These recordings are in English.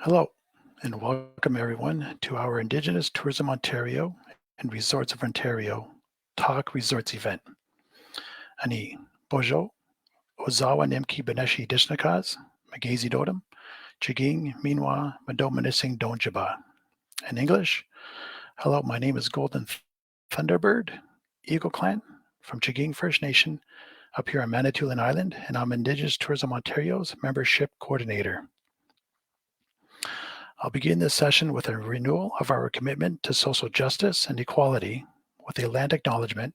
Hello, and welcome everyone to our Indigenous Tourism Ontario and Resorts of Ontario Talk Resorts event. Ani Bojo, Ozawa Nimki Beneshi Dishnakaz, Magazi Dodam, Chiging Minwa Madomanising Donjaba. In English, hello, my name is Golden Thunderbird, Eagle Clan from Chiging First Nation up here on Manitoulin Island, and I'm Indigenous Tourism Ontario's membership coordinator. I'll begin this session with a renewal of our commitment to social justice and equality with a land acknowledgement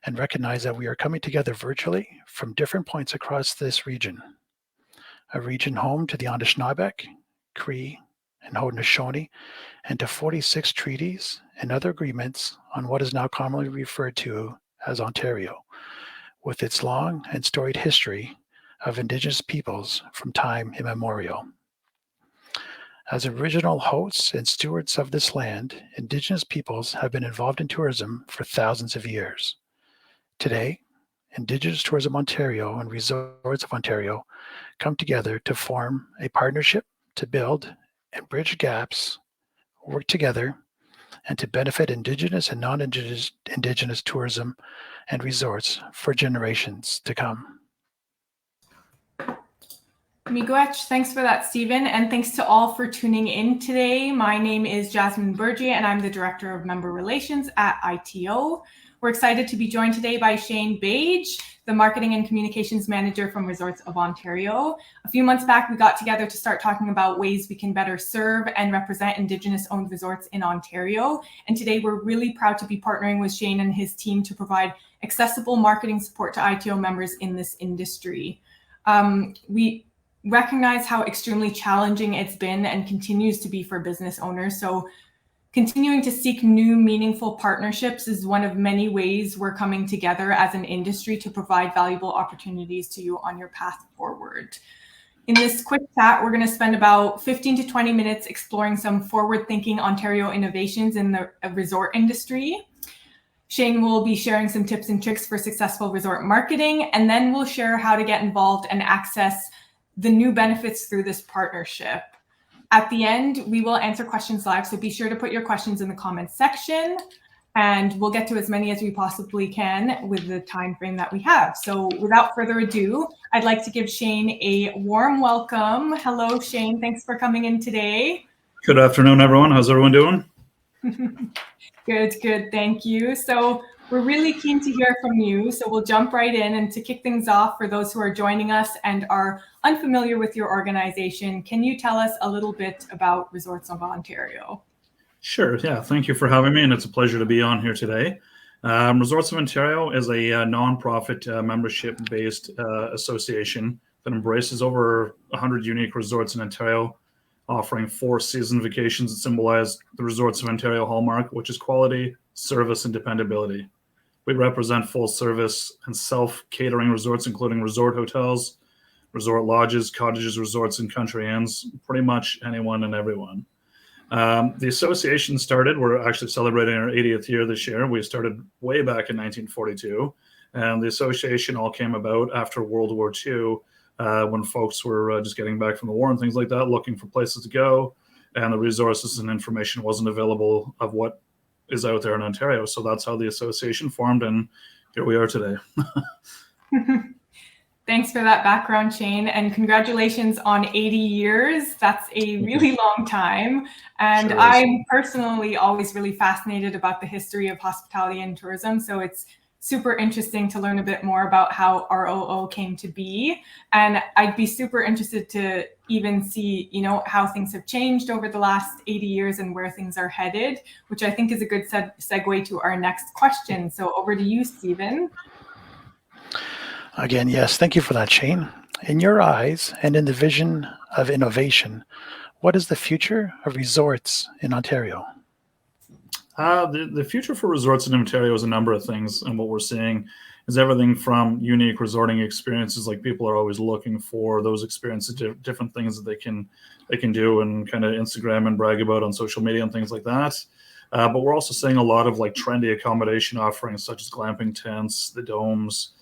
and recognize that we are coming together virtually from different points across this region, a region home to the Anishinaabe, Cree, and Haudenosaunee, and to 46 treaties and other agreements on what is now commonly referred to as Ontario, with its long and storied history of Indigenous peoples from time immemorial. As original hosts and stewards of this land, Indigenous peoples have been involved in tourism for thousands of years. Today, Indigenous Tourism Ontario and Resorts of Ontario come together to form a partnership to build and bridge gaps, work together, and to benefit Indigenous and non-Indigenous tourism and resorts for generations to come. Miigwech, thanks for that, Stephen, and thanks to all for tuning in today. My name is Jasmine Bergie, and I'm the Director of Member Relations at ITO. We're excited to be joined today by Shane Bage, the Marketing and Communications Manager from Resorts of Ontario. A few months back, we got together to start talking about ways we can better serve and represent Indigenous-owned resorts in Ontario. And today, we're really proud to be partnering with Shane and his team to provide accessible marketing support to ITO members in this industry. We recognize how extremely challenging it's been and continues to be for business owners. So continuing to seek new meaningful partnerships is one of many ways we're coming together as an industry to provide valuable opportunities to you on your path forward. In this quick chat, we're going to spend about 15 to 20 minutes exploring some forward-thinking Ontario innovations in the resort industry. Shane will be sharing some tips and tricks for successful resort marketing, and then we'll share how to get involved and access the new benefits through this partnership. At the end, we will answer questions live, so be sure to put your questions in the comments section, and we'll get to as many as we possibly can with the time frame that we have. So without further ado, I'd like to give Shane a warm welcome. Hello, Shane. Thanks for coming in today. Good afternoon, everyone. How's everyone doing? Good. Thank you. So we're really keen to hear from you, so we'll jump right in. And to kick things off, for those who are joining us and are unfamiliar with your organization, can you tell us a little bit about Resorts of Ontario? Sure, yeah, thank you for having me, and it's a pleasure to be on here today. Resorts of Ontario is a non-profit membership-based association that embraces over 100 unique resorts in Ontario, offering 4 season vacations that symbolize the Resorts of Ontario hallmark, which is quality, service, and dependability. We represent full service and self-catering resorts, including resort hotels, resort lodges, cottages, resorts, and country inns, pretty much anyone and everyone. The association started, we're actually celebrating our 80th year this year. We started way back in 1942, and the association all came about after World War II, when folks were just getting back from the war and things like that, looking for places to go, and the resources and information wasn't available of what is out there in Ontario. So that's how the association formed, and here we are today. Thanks for that background, Shane, and congratulations on 80 years. That's a really long time. And sure, I'm personally always really fascinated about the history of hospitality and tourism. So it's super interesting to learn a bit more about how ROO came to be. And I'd be super interested to even see, how things have changed over the last 80 years and where things are headed, which I think is a good segue to our next question. So over to you, Stephen. Again, yes, thank you for that, Shane. In your eyes and in the vision of innovation, what is the future of resorts in Ontario? The future for resorts in Ontario is a number of things, and what we're seeing is everything from unique resorting experiences, like people are always looking for those experiences, different things that they can do and kind of Instagram and brag about on social media and things like that. But we're also seeing a lot of like trendy accommodation offerings, such as glamping tents, the domes.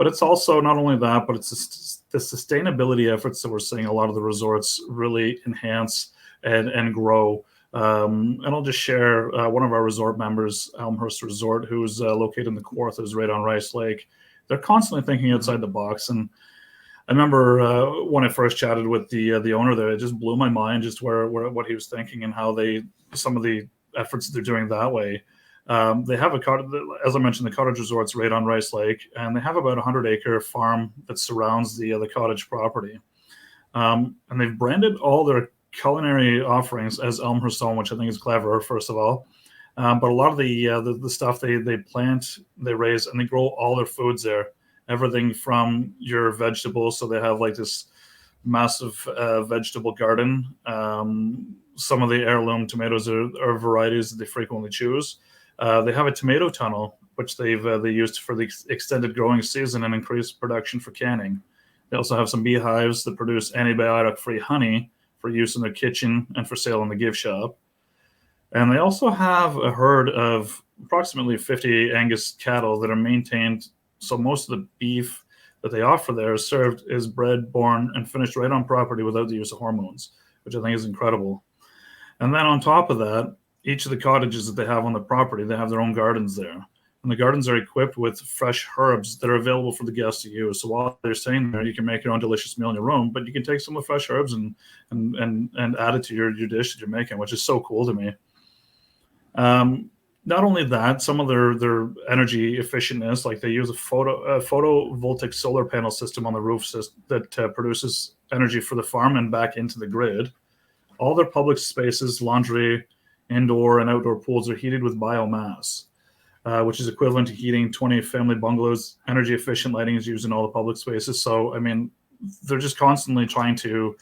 But it's also not only that, but it's the sustainability efforts that we're seeing a lot of the resorts really enhance and grow. And I'll just share one of our resort members, Elmhurst Resort, who's located in the Kawarthas right on Rice Lake. They're constantly thinking outside the box. And I remember when I first chatted with the owner there, it just blew my mind just what he was thinking and how some of the efforts that they're doing that way. They have as I mentioned, the cottage resort's right on Rice Lake, and they have about a 100-acre farm that surrounds the cottage property. And they've branded all their culinary offerings as Elmhurst-owned, which I think is clever, first of all. But a lot of the stuff they plant, they raise, and they grow all their foods there. Everything from your vegetables, so they have like this massive vegetable garden. Some of the heirloom tomatoes are varieties that they frequently choose. They have a tomato tunnel, which they used for the extended growing season and increased production for canning. They also have some beehives that produce antibiotic-free honey for use in their kitchen and for sale in the gift shop. And they also have a herd of approximately 50 Angus cattle that are maintained. So most of the beef that they offer there is served as bred, born, and finished right on property without the use of hormones, which I think is incredible. And then on top of that, each of the cottages that they have on the property, they have their own gardens there. And the gardens are equipped with fresh herbs that are available for the guests to use. So while they're staying there, you can make your own delicious meal in your room, but you can take some of the fresh herbs and add it to your dish that you're making, which is so cool to me. Not only that, some of their energy efficientness, like they use a photovoltaic solar panel system on the roof that produces energy for the farm and back into the grid. All their public spaces, laundry, indoor and outdoor pools are heated with biomass, which is equivalent to heating 20 family bungalows. Energy efficient lighting is used in all the public spaces. So, I mean, they're just constantly trying to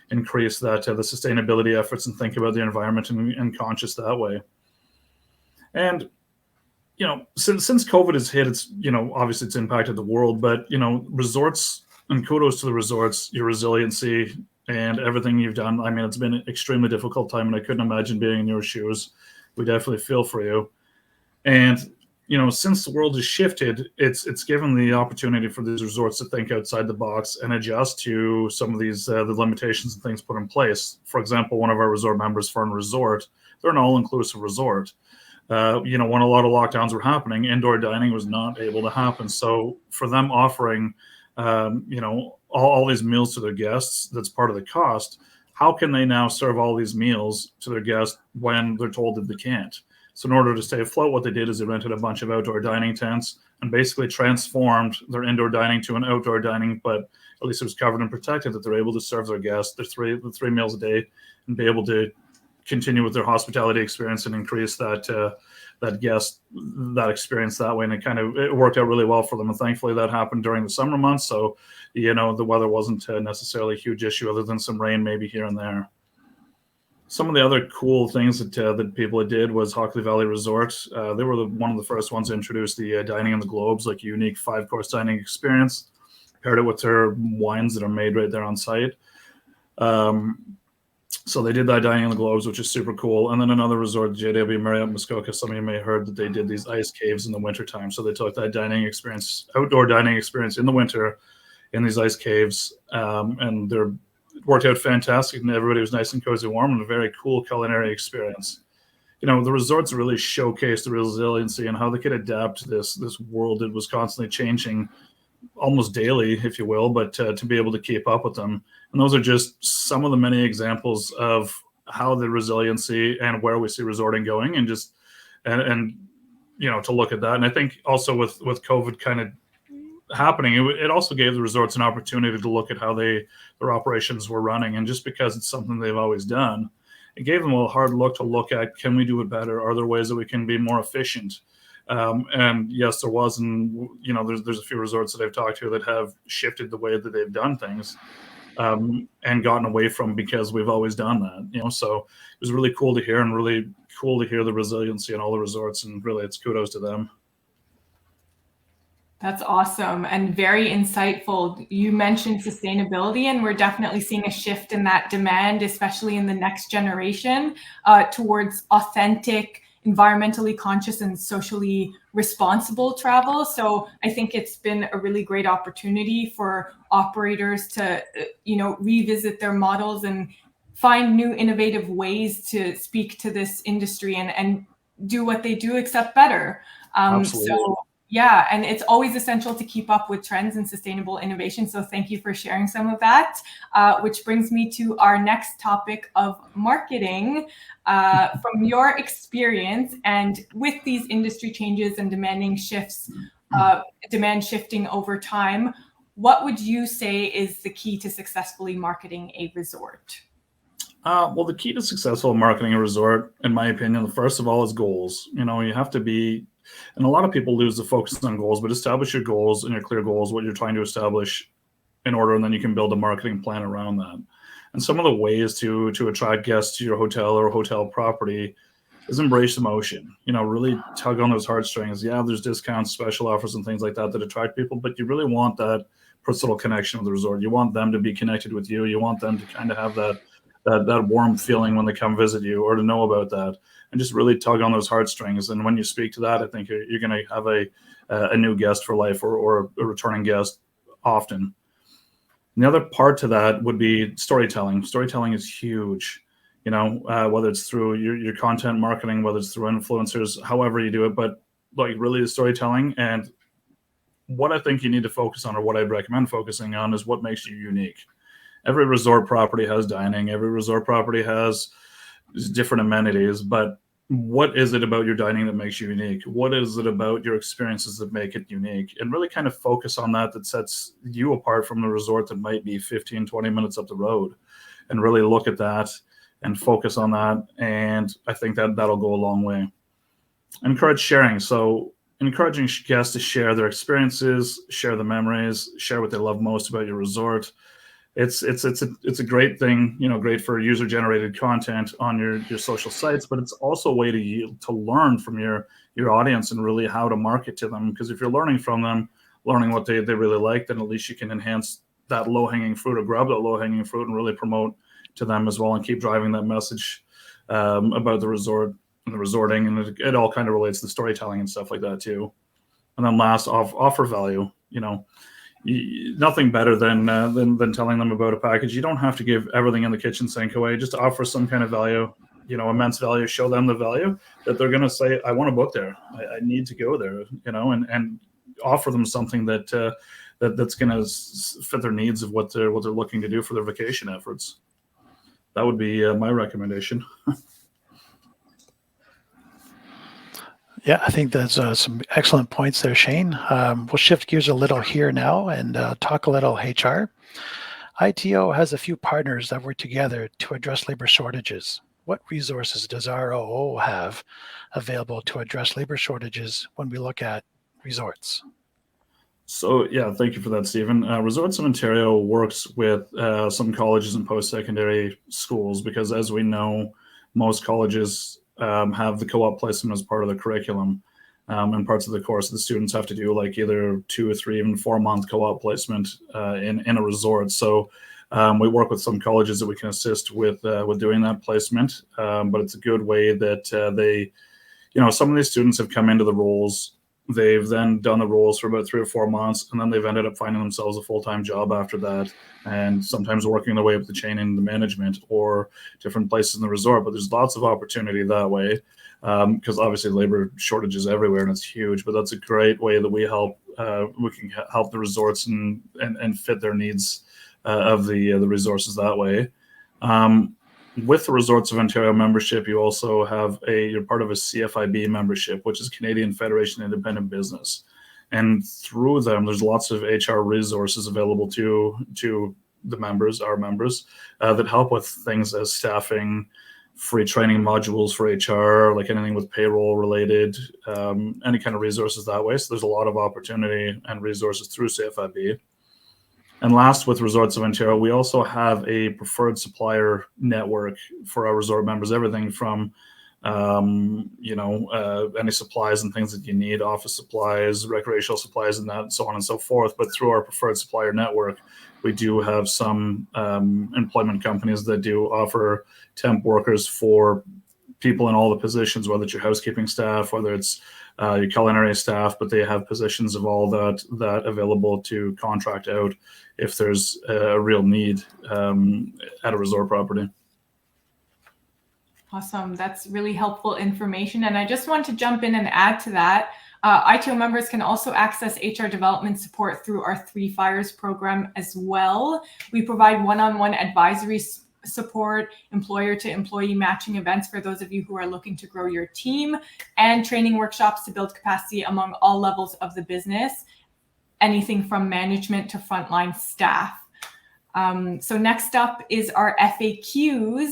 increase that the sustainability efforts and think about the environment and conscious that way. And since COVID has hit, it's obviously it's impacted the world, but resorts, and kudos to the resorts, your resiliency and everything you've done. I mean, it's been an extremely difficult time, and I couldn't imagine being in your shoes. We definitely feel for you. And since the world has shifted, it's given the opportunity for these resorts to think outside the box and adjust to some of these the limitations and things put in place. For example, one of our resort members, Fern Resort, they're an all-inclusive resort. When a lot of lockdowns were happening, indoor dining was not able to happen. So for them offering, all these meals to their guests, that's part of the cost. How can they now serve all these meals to their guests when they're told that they can't? So in order to stay afloat, what they did is they rented a bunch of outdoor dining tents and basically transformed their indoor dining to an outdoor dining, but at least it was covered and protected, that they're able to serve their guests their three meals a day and be able to continue with their hospitality experience and increase that experience that way. And it worked out really well for them. And thankfully that happened during the summer months. So, the weather wasn't necessarily a huge issue other than some rain maybe here and there. Some of the other cool things that people did was Hockley Valley Resort. They were one of the first ones to introduce the dining in the globes, like a unique 5-course dining experience, paired it with their wines that are made right there on site. So they did that dining in the globes, which is super cool. And then another resort, JW Marriott Muskoka, some of you may have heard that they did these ice caves in the wintertime. So they took that outdoor dining experience in the winter in these ice caves, and it worked out fantastic, and everybody was nice and cozy, warm, and a very cool culinary experience. The resorts really showcased the resiliency and how they could adapt to this world that was constantly changing almost daily, if you will, but to be able to keep up with them. And those are just some of the many examples of how the resiliency and where we see resorting going, and to look at that. And I think also with COVID kind of happening, it also gave the resorts an opportunity to look at how their operations were running. And just because it's something they've always done, it gave them a hard look to look at, can we do it better? Are there ways that we can be more efficient? And yes, there was, and there's a few resorts that I've talked to that have shifted the way that they've done things, and gotten away from, because we've always done that. So it was really cool to hear, and really cool to hear the resiliency in all the resorts, and really it's kudos to them. That's awesome and very insightful. You mentioned sustainability, and we're definitely seeing a shift in that demand, especially in the next generation, towards authentic environmentally conscious and socially responsible travel. So I think it's been a really great opportunity for operators to, revisit their models and find new innovative ways to speak to this industry and do what they do, except better. Absolutely. So yeah, and it's always essential to keep up with trends and sustainable innovation. So thank you for sharing some of that, which brings me to our next topic of marketing. From your experience and with these industry changes and demand shifting over time, what would you say is the key to successfully marketing a resort? Well, the key to successful marketing a resort, in my opinion, first of all, is goals. You have to be, and a lot of people lose the focus on goals, but establish your goals and your clear goals, what you're trying to establish in order, and then you can build a marketing plan around that. And some of the ways to attract guests to your hotel or hotel property is embrace emotion. Really tug on those heartstrings. Yeah, there's discounts, special offers, and things like that attract people, but you really want that personal connection with the resort. You want them to be connected with you. You want them to kind of have that warm feeling when they come visit you, or to know about that, and just really tug on those heartstrings. And when you speak to that, I think you're going to have a new guest for life, or a returning guest often. And the other part to that would be storytelling. Storytelling is huge, whether it's through your content marketing, whether it's through influencers, however you do it, but like really the storytelling. And what I think you need to focus on, or what I'd recommend focusing on, is what makes you unique. Every resort property has dining. Every resort property has different amenities, but what is it about your dining that makes you unique? What is it about your experiences that make it unique? And really kind of focus on that sets you apart from the resort that might be 15, 20 minutes up the road, and really look at that and focus on that. And I think that'll go a long way. Encourage sharing. So encouraging guests to share their experiences, share the memories, share what they love most about your resort. It's a great thing, great for user generated content on your social sites, but it's also a way to learn from your audience and really how to market to them. Because if you're learning from them, learning what they really like, then at least you can enhance that low hanging fruit, or grab that low hanging fruit, and really promote to them as well, and keep driving that message about the resort and the resorting. And it all kind of relates to storytelling and stuff like that too. And then last, offer value. Nothing better than telling them about a package. You don't have to give everything in the kitchen sink away. Just offer some kind of value, immense value. Show them the value that they're going to say, I want to book there. I need to go there, and offer them something that's going to fit their needs of what they're looking to do for their vacation efforts. That would be my recommendation. Yeah, I think there's some excellent points there, Shane. We'll shift gears a little here now and talk a little HR. ITO has a few partners that work together to address labor shortages. What resources does ROO have available to address labor shortages when we look at resorts? So yeah, thank you for that, Stephen. Resorts of Ontario works with some colleges and post-secondary schools, because as we know, most colleges have the co-op placement as part of the curriculum, and parts of the course the students have to do, like either 2 or 3, even 4-month co-op placement in a resort. So we work with some colleges that we can assist with doing that placement, but it's a good way that they, some of these students have come into the roles. They've then done the roles for about 3 or 4 months, and then they've ended up finding themselves a full-time job after that, and sometimes working their way up the chain in the management or different places in the resort. But there's lots of opportunity that way, because obviously labor shortages everywhere, and it's huge. But that's a great way that we can help the resorts and fit their needs of the resources that way. With the Resorts of Ontario membership, you also have you're part of a CFIB membership, which is Canadian Federation of Independent Business. And through them, there's lots of HR resources available to the members, our members, that help with things as staffing, free training modules for HR, like anything with payroll related, any kind of resources that way. So there's a lot of opportunity and resources through CFIB. And last, with Resorts of Ontario, we also have a preferred supplier network for our resort members. Everything from, any supplies and things that you need, office supplies, recreational supplies, and that, and so on and so forth. But through our preferred supplier network, we do have some employment companies that do offer temp workers for people in all the positions, whether it's your housekeeping staff, whether it's your culinary staff, but they have positions of all that available to contract out if there's a real need at a resort property. Awesome. That's really helpful information. And I just want to jump in and add to that. ITO members can also access HR development support through our 3 Fires program as well. We provide one-on-one advisory support, employer-to-employee matching events for those of you who are looking to grow your team, and training workshops to build capacity among all levels of the business, anything from management to frontline staff. So next up is our FAQs.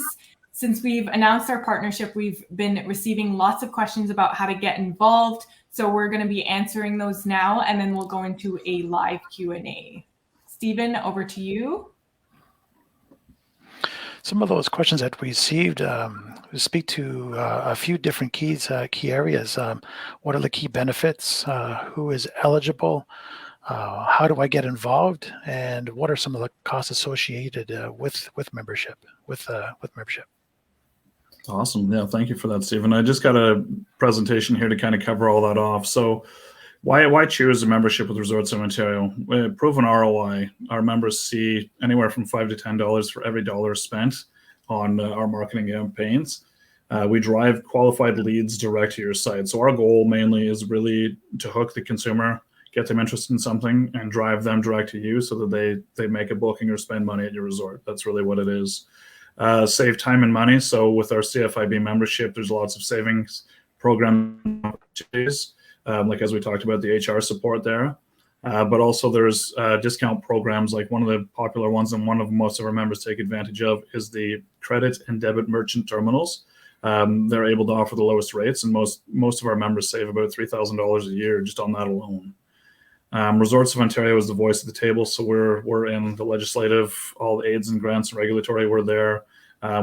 Since we've announced our partnership, we've been receiving lots of questions about how to get involved. So we're going to be answering those now, and then we'll go into a live Q&A. Stephen, over to you. Some of those questions that we received speak to a few different key areas. What are the key benefits? Who is eligible? How do I get involved? And what are some of the costs associated with membership? With membership. Awesome. Yeah, thank you for that, Stephen. I just got a presentation here to kind of cover all that off. So why choose a membership with Resorts of Ontario? Proven ROI. Our members see anywhere from $5 to $10 for every dollar spent on our marketing campaigns. We drive qualified leads direct to your site. So our goal mainly is really to hook the consumer, get them interested in something, and drive them direct to you so that they make a booking or spend money at your resort. That's really what it is. Save time and money. So with our CFIB membership, there's lots of savings program opportunities, like as we talked about the HR support there. But also there's discount programs, like one of the popular ones and one of most of our members take advantage of is the credit and debit merchant terminals. They're able to offer the lowest rates, and most of our members save about $3,000 a year just on that alone. Resorts of Ontario is the voice at the table, so we're in the legislative, all the aids and grants and regulatory. We're there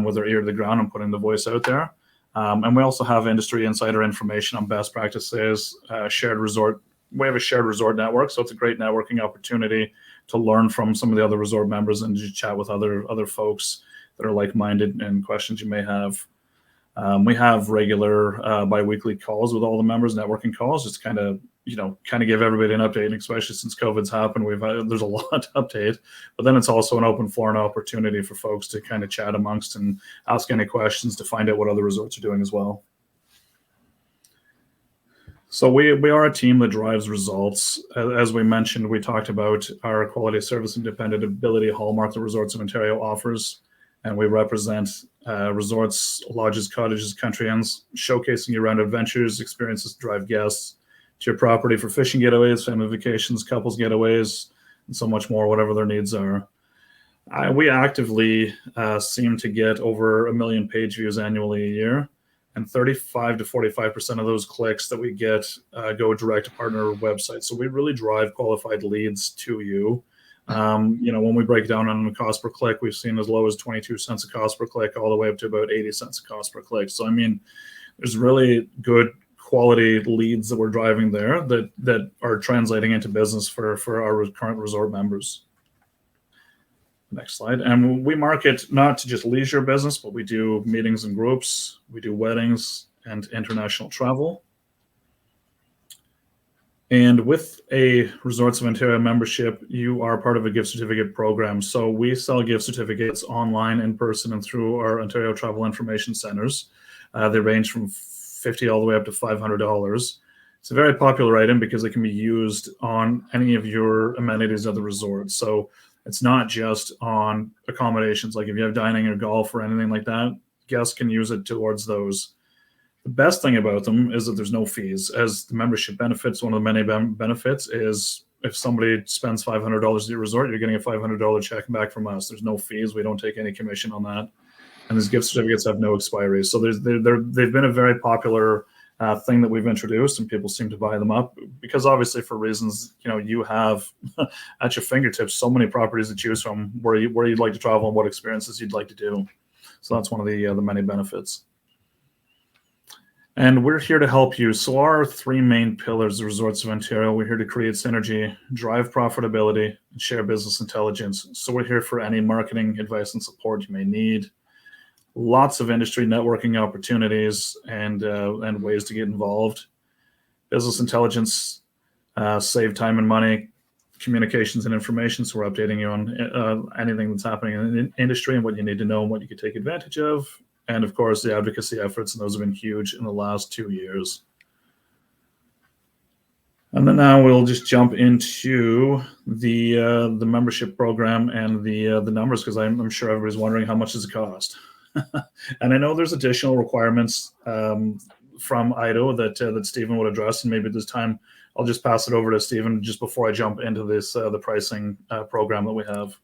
with our ear to the ground and putting the voice out there. And we also have industry insider information on best practices, shared resort. We have a shared resort network, so it's a great networking opportunity to learn from some of the other resort members and just chat with other folks that are like-minded and questions you may have. We have regular bi-weekly calls with all the members, networking calls, just kind of give everybody an update, and especially since COVID's happened, there's a lot to update, but then it's also an open floor and opportunity for folks to kind of chat amongst and ask any questions to find out what other resorts are doing as well. So we are a team that drives results. As we mentioned, we talked about our quality of service and dependability hallmark the Resorts of Ontario offers, and we represent resorts, lodges, cottages, country inns, showcasing year-round adventures, experiences to drive guests to your property for fishing getaways, family vacations, couples getaways, and so much more, whatever their needs are. We actively seem to get over 1 million page views annually a year, and 35 to 45% of those clicks that we get go direct to partner websites. So we really drive qualified leads to you. When we break down on the cost per click, we've seen as low as 22 cents a cost per click, all the way up to about 80 cents a cost per click. So, I mean, there's really good quality leads that we're driving there that are translating into business for our current resort members. Next slide. And we market not to just leisure business, but we do meetings and groups, we do weddings and international travel. And with a Resorts of Ontario membership, you are part of a gift certificate program. So we sell gift certificates online, in person, and through our Ontario Travel Information Centers. They range from $50 all the way up to $500. It's a very popular item because it can be used on any of your amenities at the resort. So it's not just on accommodations. Like if you have dining or golf or anything like that, guests can use it towards those. The best thing about them is that there's no fees. As the membership benefits, one of the many benefits is if somebody spends $500 at your resort, you're getting a $500 check back from us. There's no fees. We don't take any commission on that. And these gift certificates have no expiry. So they've been a very popular thing that we've introduced, and people seem to buy them up because obviously for reasons, you have at your fingertips so many properties to choose from where you'd like to travel and what experiences you'd like to do. So that's one of the many benefits. And we're here to help you. So our 3 main pillars, the Resorts of Ontario, we're here to create synergy, drive profitability, and share business intelligence. So we're here for any marketing advice and support you may need. lots of industry networking opportunities and ways to get involved. Business intelligence, save time and money, communications and information. So we're updating you on anything that's happening in the industry and what you need to know and what you can take advantage of. And of course, the advocacy efforts, and those have been huge in the last 2 years. And then now we'll just jump into the membership program and the numbers, because I'm sure everybody's wondering how much does it cost. And I know there's additional requirements from IDO that Stephen would address, and maybe this time I'll just pass it over to Stephen just before I jump into this the pricing program that we have.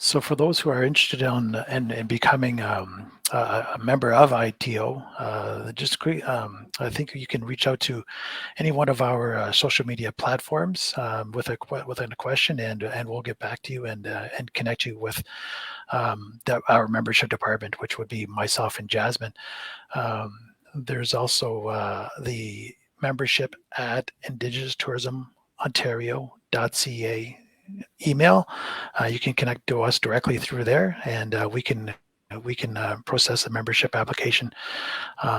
So for those who are interested in becoming a member of ITO, I think you can reach out to any one of our social media platforms with a question, and we'll get back to you and connect you with our membership department, which would be myself and Jasmine. There's also the membership at Indigenous-owned.ca email. You can connect to us directly through there, and we can process the membership application.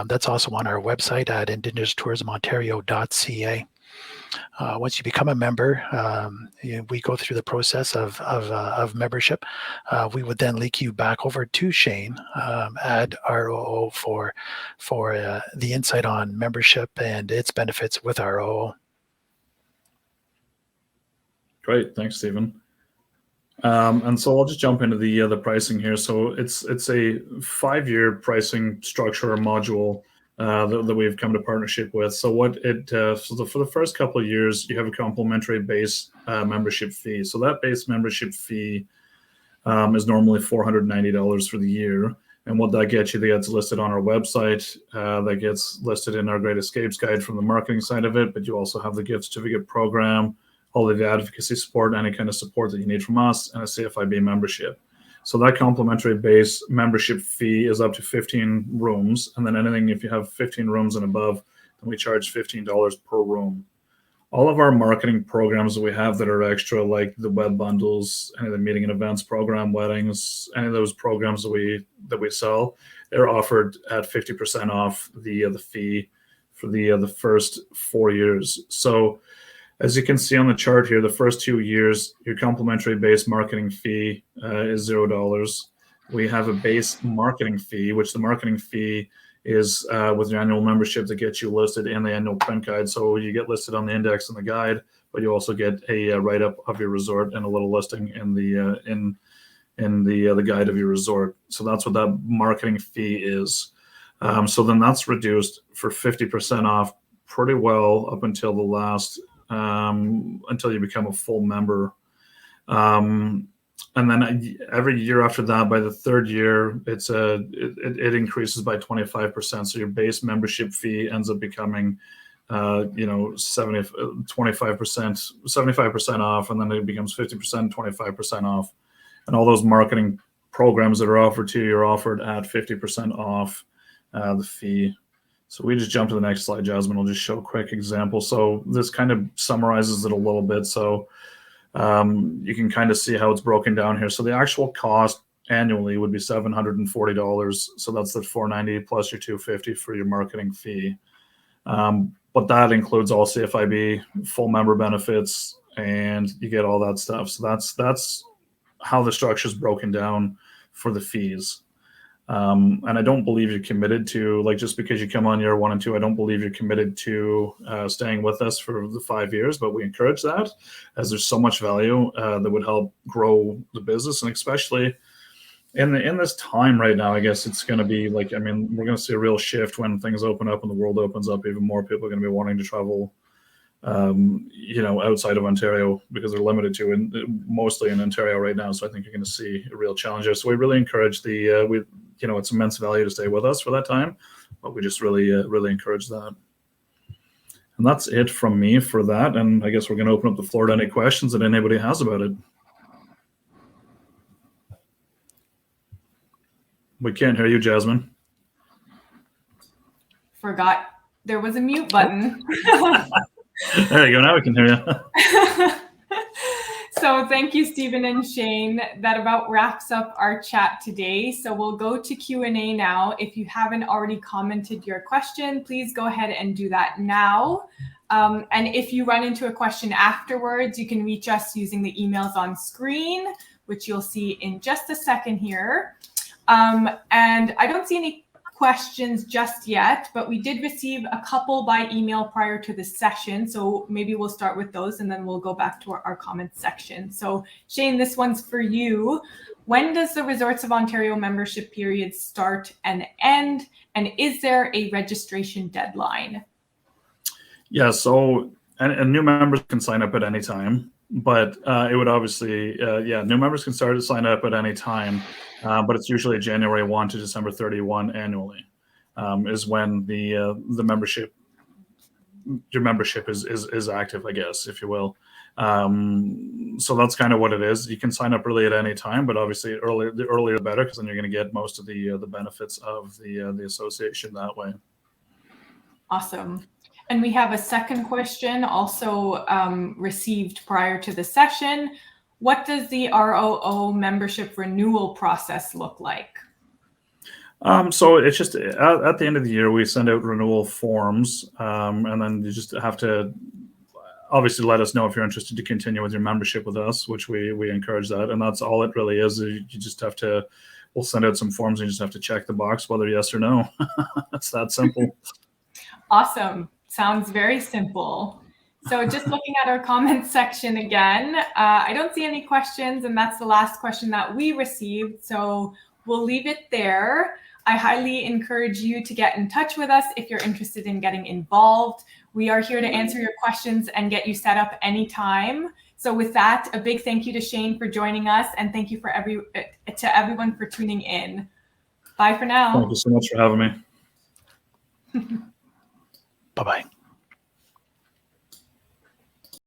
That's also on our website at indigenous-tourismontario.ca. Once you become a member, we go through the process of membership. We would then link you back over to Shane at ROO for the insight on membership and its benefits with ROO. Great, thanks, Stephen. And so I'll just jump into the pricing here. So it's a 5-year pricing structure or module that we've come to partnership with. So for the first couple of years, you have a complimentary base membership fee. So that base membership fee is normally $490 for the year. And what that gets you, that gets listed on our website, that gets listed in our Great Escapes guide from the marketing side of it. But you also have the gift certificate program, all of the advocacy support, any kind of support that you need from us, and a CFIB membership. So that complimentary base membership fee is up to 15 rooms. And then anything, if you have 15 rooms and above, then we charge $15 per room. All of our marketing programs that we have that are extra, like the web bundles, any of the meeting and events program, weddings, any of those programs that we sell, they're offered at 50% off the fee for the first 4 years. So as you can see on the chart here, the first 2 years, your complimentary base marketing fee is $0. We have a base marketing fee, which the marketing fee is with your annual membership that gets you listed in the annual print guide. So you get listed on the index and the guide, but you also get a write-up of your resort and a little listing in the guide of your resort. So that's what that marketing fee is. So then that's reduced for 50% off pretty well up until the last until you become a full member. And then every year after that, by the 3rd year, it increases by 25%. So your base membership fee ends up becoming, 75% off, and then it becomes 50%, 25% off. And all those marketing programs that are offered to you are offered at 50% off the fee. So we just jump to the next slide, Jasmine. I'll just show a quick example. So this kind of summarizes it a little bit. So you can kind of see how it's broken down here. So the actual cost annually would be $740. So that's the $490 plus your $250 for your marketing fee. But that includes all CFIB, full member benefits, and you get all that stuff. So that's how the structure is broken down for the fees. And I don't believe you're committed to, like, just because you come on year 1 and 2, I don't believe you're committed to staying with us for the 5 years, but we encourage that, as there's so much value that would help grow the business. And especially in this time right now, I guess it's going to be like, I mean, we're going to see a real shift when things open up and the world opens up. Even more people are going to be wanting to travel outside of Ontario, because they're limited to mostly in Ontario right now. So I think you're going to see a real challenge there. So we really encourage it's immense value to stay with us for that time, but we just really encourage that. And that's it from me for that. And I guess we're going to open up the floor to any questions that anybody has about it. We can't hear you, Jasmine. Forgot there was a mute button. There you go. Now we can hear you. So thank you, Stephen and Shane. That about wraps up our chat today. So we'll go to Q&A now. If you haven't already commented your question, please go ahead and do that now. And if you run into a question afterwards, you can reach us using the emails on screen, which you'll see in just a second here. And I don't see any questions just yet, but we did receive a couple by email prior to the session. So maybe we'll start with those and then we'll go back to our comments section. So Shane, this one's for you. When does the Resorts of Ontario membership period start and end? And is there a registration deadline? Yeah, so and new members can sign up at any time, but it would obviously, new members can start to sign up at any time, but it's usually January 1 to December 31 annually is when the membership, your membership is active, I guess, if you will. So that's kind of what it is. You can sign up really at any time, but obviously the earlier the better, because then you're going to get most of the benefits of the association that way. Awesome. And we have a second question also received prior to the session. What does the ROO membership renewal process look like? So it's just at the end of the year, we send out renewal forms, and then you just have to obviously let us know if you're interested to continue with your membership with us, which we encourage that. And that's all it really is. You just have to, we'll send out some forms and you just have to check the box whether yes or no. It's that simple. Awesome. Sounds very simple. So just looking at our comments section again, I don't see any questions, and that's the last question that we received. So we'll leave it there. I highly encourage you to get in touch with us if you're interested in getting involved. We are here to answer your questions and get you set up anytime. So with that, a big thank you to Shane for joining us, and thank you for to everyone for tuning in. Bye for now. Thank you so much for having me. Bye-bye.